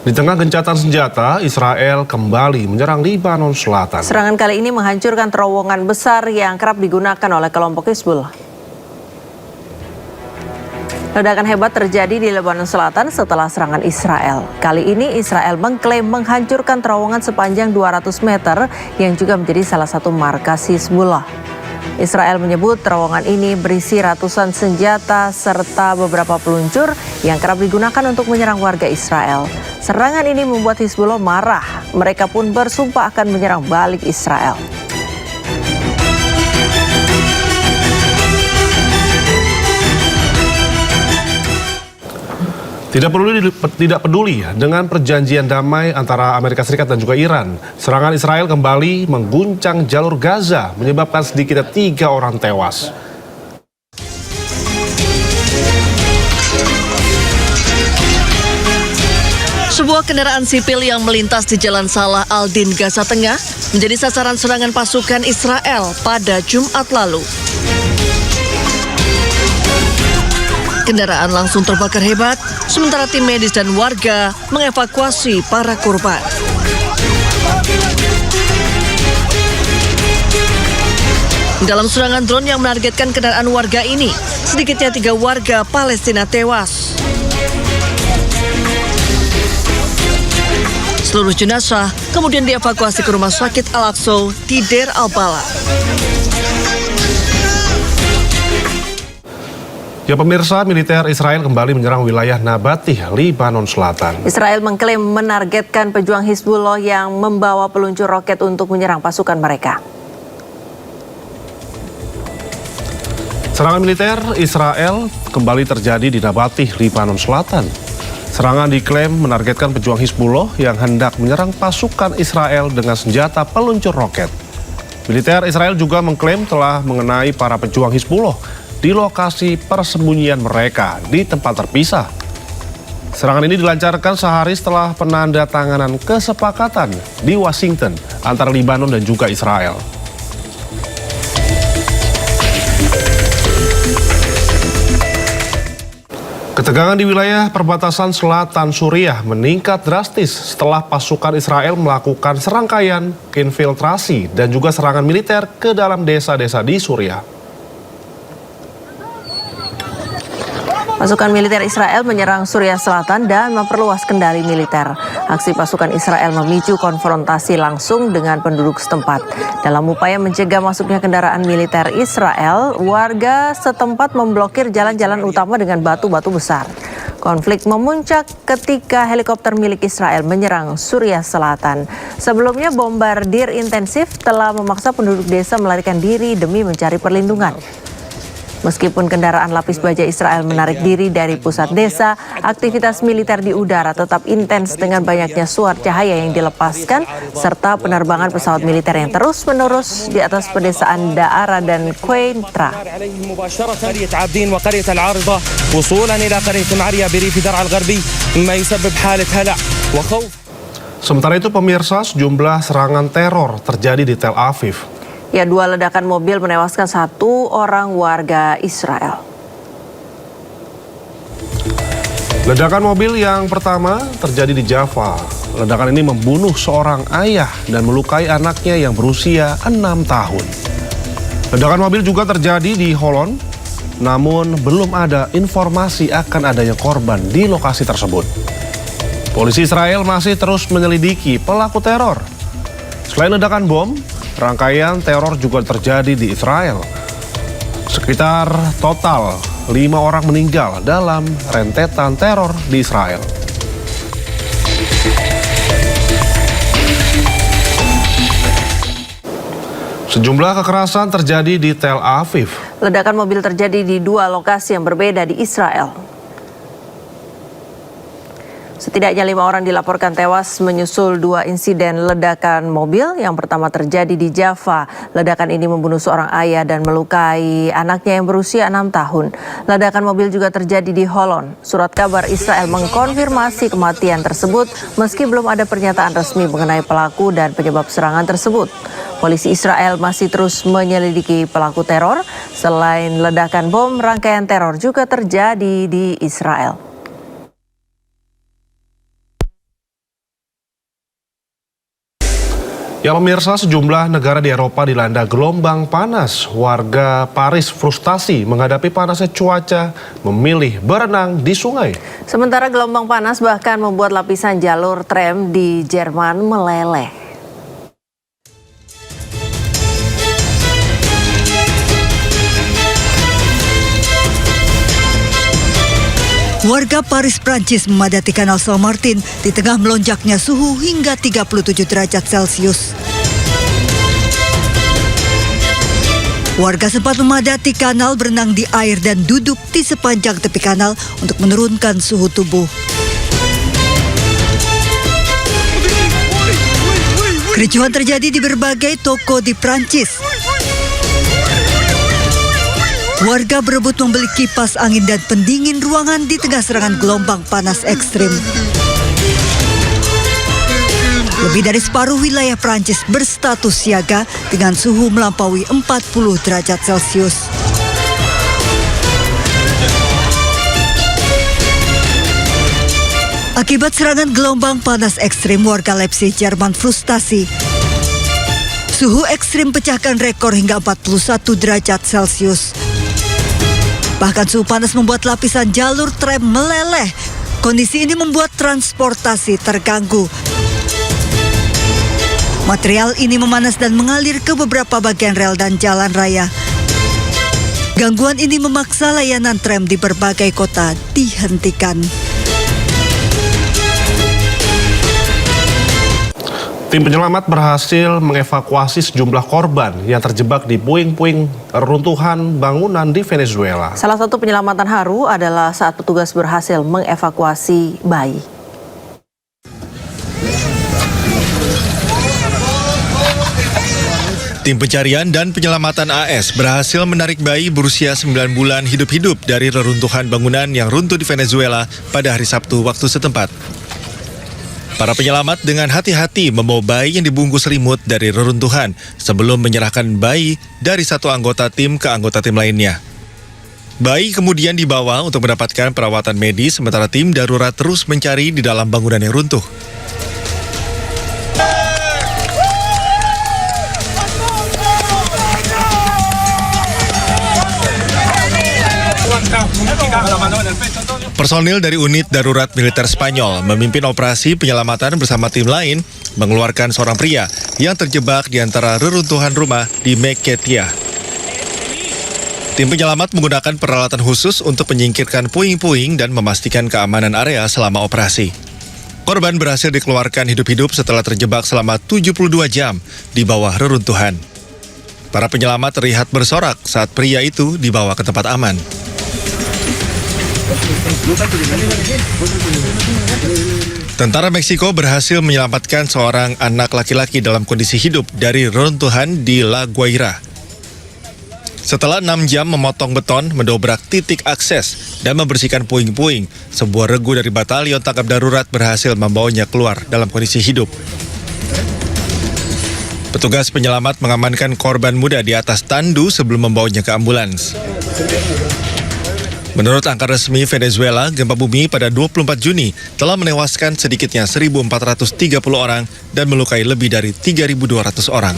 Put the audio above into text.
Di tengah gencatan senjata, Israel kembali menyerang Lebanon Selatan. Serangan kali ini menghancurkan terowongan besar yang kerap digunakan oleh kelompok Hizbullah. Ledakan hebat terjadi di Lebanon Selatan setelah serangan Israel. Kali ini Israel mengklaim menghancurkan terowongan sepanjang 200 meter yang juga menjadi salah satu markas Hizbullah. Israel menyebut terowongan ini berisi ratusan senjata serta beberapa peluncur yang kerap digunakan untuk menyerang warga Israel. Serangan ini membuat Hizbullah marah. Mereka pun bersumpah akan menyerang balik Israel. Tidak peduli dengan perjanjian damai antara Amerika Serikat dan juga Iran, serangan Israel kembali mengguncang jalur Gaza, menyebabkan sedikitnya 3 orang tewas. Sebuah kendaraan sipil yang melintas di Jalan Salah Aldin, Gaza Tengah, menjadi sasaran serangan pasukan Israel pada Jumat lalu. Kendaraan langsung terbakar hebat, sementara tim medis dan warga mengevakuasi para korban. Dalam serangan drone yang menargetkan kendaraan warga ini, sedikitnya 3 warga Palestina tewas. Seluruh jenazah kemudian dievakuasi ke Rumah Sakit Al-Aqsa di Deir al-Balah. Ya pemirsa, militer Israel kembali menyerang wilayah Nabatih, Lebanon Selatan. Israel mengklaim menargetkan pejuang Hizbullah yang membawa peluncur roket untuk menyerang pasukan mereka. Serangan militer Israel kembali terjadi di Nabatih, Lebanon Selatan. Serangan diklaim menargetkan pejuang Hizbullah yang hendak menyerang pasukan Israel dengan senjata peluncur roket. Militer Israel juga mengklaim telah mengenai para pejuang Hizbullah di lokasi persembunyian mereka di tempat terpisah. Serangan ini dilancarkan sehari setelah penandatanganan kesepakatan di Washington antara Lebanon dan juga Israel. Ketegangan di wilayah perbatasan selatan Suriah meningkat drastis setelah pasukan Israel melakukan serangkaian infiltrasi dan juga serangan militer ke dalam desa-desa di Suriah. Pasukan militer Israel menyerang Suriah Selatan dan memperluas kendali militer. Aksi pasukan Israel memicu konfrontasi langsung dengan penduduk setempat. Dalam upaya mencegah masuknya kendaraan militer Israel, warga setempat memblokir jalan-jalan utama dengan batu-batu besar. Konflik memuncak ketika helikopter milik Israel menyerang Suriah Selatan. Sebelumnya bombardir intensif telah memaksa penduduk desa melarikan diri demi mencari perlindungan. Meskipun kendaraan lapis baja Israel menarik diri dari pusat desa, aktivitas militer di udara tetap intens dengan banyaknya suar cahaya yang dilepaskan, serta penerbangan pesawat militer yang terus-menerus di atas pedesaan Daara dan Quneitra. Sementara itu pemirsa, sejumlah serangan teror terjadi di Tel Aviv. Ya, 2 ledakan mobil menewaskan 1 orang warga Israel. Ledakan mobil yang pertama terjadi di Jaffa. Ledakan ini membunuh seorang ayah dan melukai anaknya yang berusia 6 tahun. Ledakan mobil juga terjadi di Holon, namun belum ada informasi akan adanya korban di lokasi tersebut. Polisi Israel masih terus menyelidiki pelaku teror. Selain ledakan bom, rangkaian teror juga terjadi di Israel. Sekitar total 5 orang meninggal dalam rentetan teror di Israel. Sejumlah kekerasan terjadi di Tel Aviv. Ledakan mobil terjadi di 2 lokasi yang berbeda di Israel. Setidaknya 5 orang dilaporkan tewas menyusul 2 insiden ledakan mobil. Yang pertama terjadi di Jaffa. Ledakan ini membunuh seorang ayah dan melukai anaknya yang berusia 6 tahun. Ledakan mobil juga terjadi di Holon. Surat kabar Israel mengkonfirmasi kematian tersebut meski belum ada pernyataan resmi mengenai pelaku dan penyebab serangan tersebut. Polisi Israel masih terus menyelidiki pelaku teror. Selain ledakan bom, rangkaian teror juga terjadi di Israel. Ya pemirsa, sejumlah negara di Eropa dilanda gelombang panas. Warga Paris frustasi menghadapi panasnya cuaca, memilih berenang di sungai. Sementara gelombang panas bahkan membuat lapisan jalur tram di Jerman meleleh. Warga Paris, Prancis memadati Kanal Saint-Martin di tengah melonjaknya suhu hingga 37 derajat Celcius. Warga sempat memadati kanal, berenang di air dan duduk di sepanjang tepi kanal untuk menurunkan suhu tubuh. Kericuhan terjadi di berbagai toko di Prancis. Warga berebut membeli kipas angin dan pendingin ruangan di tengah serangan gelombang panas ekstrim. Lebih dari separuh wilayah Prancis berstatus siaga dengan suhu melampaui 40 derajat Celcius. Akibat serangan gelombang panas ekstrim, warga Leipzig, Jerman frustasi. Suhu ekstrim pecahkan rekor hingga 41 derajat Celcius. Bahkan suhu panas membuat lapisan jalur tram meleleh. Kondisi ini membuat transportasi terganggu. Material ini memanas dan mengalir ke beberapa bagian rel dan jalan raya. Gangguan ini memaksa layanan tram di berbagai kota dihentikan. Tim penyelamat berhasil mengevakuasi sejumlah korban yang terjebak di puing-puing reruntuhan bangunan di Venezuela. Salah satu penyelamatan haru adalah saat petugas berhasil mengevakuasi bayi. Tim pencarian dan penyelamatan AS berhasil menarik bayi berusia 9 bulan hidup-hidup dari reruntuhan bangunan yang runtuh di Venezuela pada hari Sabtu waktu setempat. Para penyelamat dengan hati-hati membawa bayi yang dibungkus selimut dari reruntuhan sebelum menyerahkan bayi dari satu anggota tim ke anggota tim lainnya. Bayi kemudian dibawa untuk mendapatkan perawatan medis sementara tim darurat terus mencari di dalam bangunan yang runtuh. Personil dari unit darurat militer Spanyol memimpin operasi penyelamatan bersama tim lain mengeluarkan seorang pria yang terjebak di antara reruntuhan rumah di Mequetia. Tim penyelamat menggunakan peralatan khusus untuk menyingkirkan puing-puing dan memastikan keamanan area selama operasi. Korban berhasil dikeluarkan hidup-hidup setelah terjebak selama 72 jam di bawah reruntuhan. Para penyelamat terlihat bersorak saat pria itu dibawa ke tempat aman. Tentara Meksiko berhasil menyelamatkan seorang anak laki-laki dalam kondisi hidup dari reruntuhan di La Guaira. Setelah 6 jam memotong beton, mendobrak titik akses, dan membersihkan puing-puing, sebuah regu dari batalion tangkap darurat berhasil membawanya keluar dalam kondisi hidup. Petugas penyelamat mengamankan korban muda di atas tandu sebelum membawanya ke ambulans. Menurut angka resmi Venezuela, gempa bumi pada 24 Juni telah menewaskan sedikitnya 1.430 orang dan melukai lebih dari 3.200 orang.